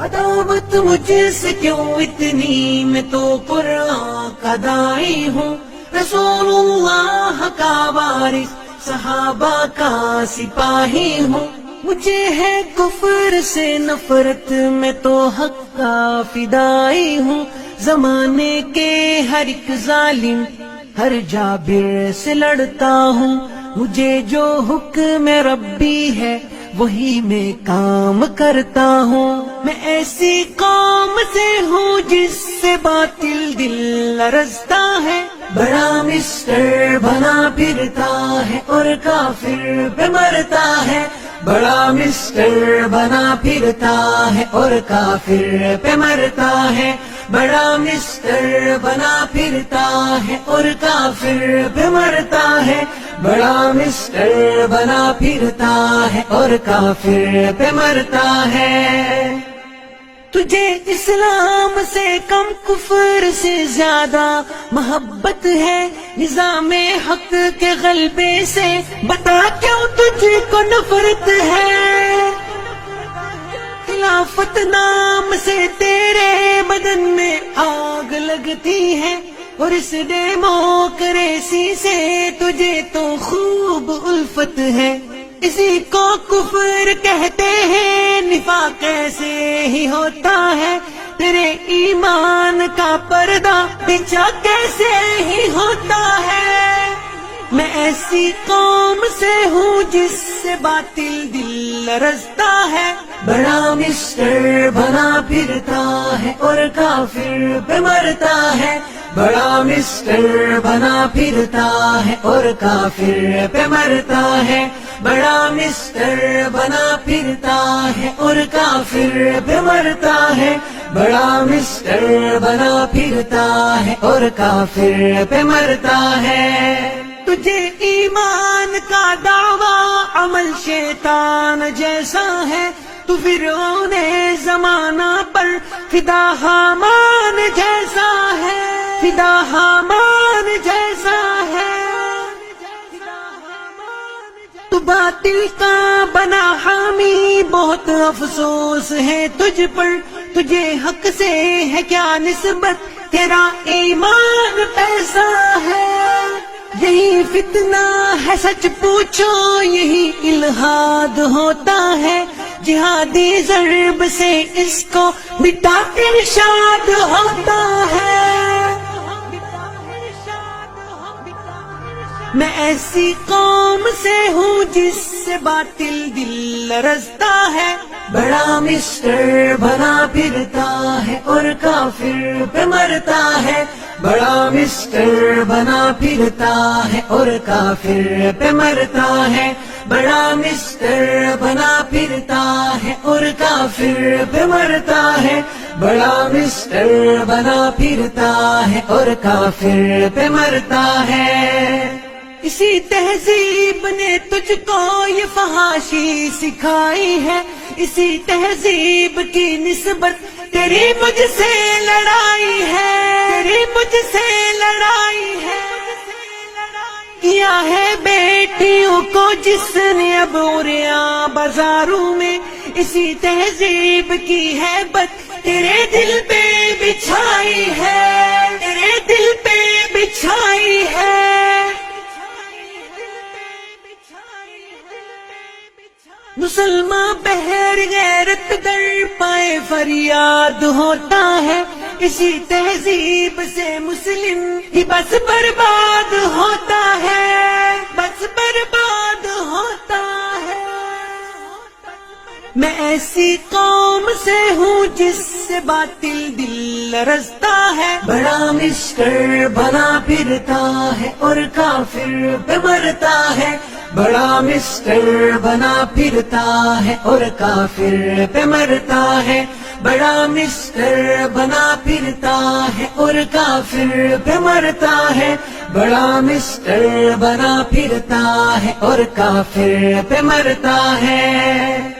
عداوت مجھ سے کیوں اتنی، میں تو قرآن کا داعی ہوں، رسول اللہ کا وارث، صحابہ کا سپاہی ہوں، مجھے ہے کفر سے نفرت، میں تو حق کا فدائی ہوں، زمانے کے ہر ایک ظالم ہر جابر سے لڑتا ہوں، مجھے جو حکم ربی ہے وہی میں کام کرتا ہوں، میں ایسی قوم سے ہوں جس سے باطل دل لرزتا ہے، بڑا مسٹر بنا پھرتا ہے اور کافر پہ مرتا ہے، بڑا مسٹر بنا پھرتا ہے اور کافر پہ مرتا ہے، بڑا مسٹر بنا پھرتا ہے اور کافر پہ مرتا ہے، بڑا مسٹر بنا پھرتا ہے اور کافر پہ مرتا ہے۔ تجھے اسلام سے کم کفر سے زیادہ محبت ہے، نظام حق کے غلبے سے بتا کیوں تجھ کو نفرت ہے، خلافت نام سے تیرے بدن میں آگ لگتی ہے، اور اس ڈیموکریسی سے تجھے تو خوب الفت ہے، اسی کو کفر کہتے ہیں، نفاق ایسے ہی ہوتا ہے، تیرے ایمان کا پردہ بچھا کیسے ہی ہوتا ہے، میں ایسی قوم سے ہوں جس سے باطل دل لرزتا ہے، بڑا مسٹر بنا پھرتا ہے اور کافر پہ مرتا ہے، بڑا مسٹر بنا پھرتا ہے اور کافر پہ مرتا ہے، بڑا مسٹر بنا پھرتا ہے اور کافر پہ مرتا ہے، بڑا مسٹر بنا پھرتا ہے اور کافر پہ مرتا ہے۔ تجھے ایمان کا دعویٰ عمل شیطان جیسا ہے، تو فرعون زمانہ پر فدا حامان جیسا ہے، فدا حامان جیسا ہے، تو باطل کا بنا حامی، بہت افسوس ہے تجھ پر، تجھے حق سے ہے کیا نسبت، تیرا ایمان پیسہ ہے، یہی فتنہ ہے سچ پوچھو، یہی الہاد ہوتا ہے، جہادی ضرب سے اس کو مٹا ارشاد ہوتا ہے، میں ایسی قوم سے ہوں جس سے باطل دل لرزتا ہے، بڑا مسٹر بنا پھرتا ہے اور کافر پہ مرتا ہے، بڑا مسٹر بنا پھرتا ہے اور کافر پہ مرتا ہے، بڑا مسٹر بنا پھرتا ہے اور کافر پہ مرتا ہے، بڑا مسٹر بنا پھرتا ہے اور کافر پہ مرتا ہے۔ اسی تہذیب نے تجھ کو یہ فحاشی سکھائی ہے، اسی تہذیب کی نسبت تیری مجھ سے لڑائی ہے، تیری مجھ سے لڑائی ہے، کیا ہے بیٹیوں کو جس نے اب عریاں بازاروں میں، اسی تہذیب کی ہیبت تیرے دل پہ بچھائی ہے، تیرے دل پہ بچھائی ہے، مسلمان بہر غیرت در پائے فریاد ہوتا ہے، اسی تہذیب سے مسلم ہی بس برباد ہوتا ہے، بس برباد ہوتا ہے، میں ایسی قوم سے ہوں جس سے باطل دل لرزتا ہے، بڑا مسٹر بنا پھرتا ہے اور کافر پہ مرتا ہے، بڑا مسٹر بنا پھرتا ہے اور کافر پہ مرتا ہے، بڑا مسٹر بنا پھرتا ہے اور کافر پہ مرتا ہے، بڑا مسٹر بنا پھرتا ہے اور کافر پہ مرتا ہے۔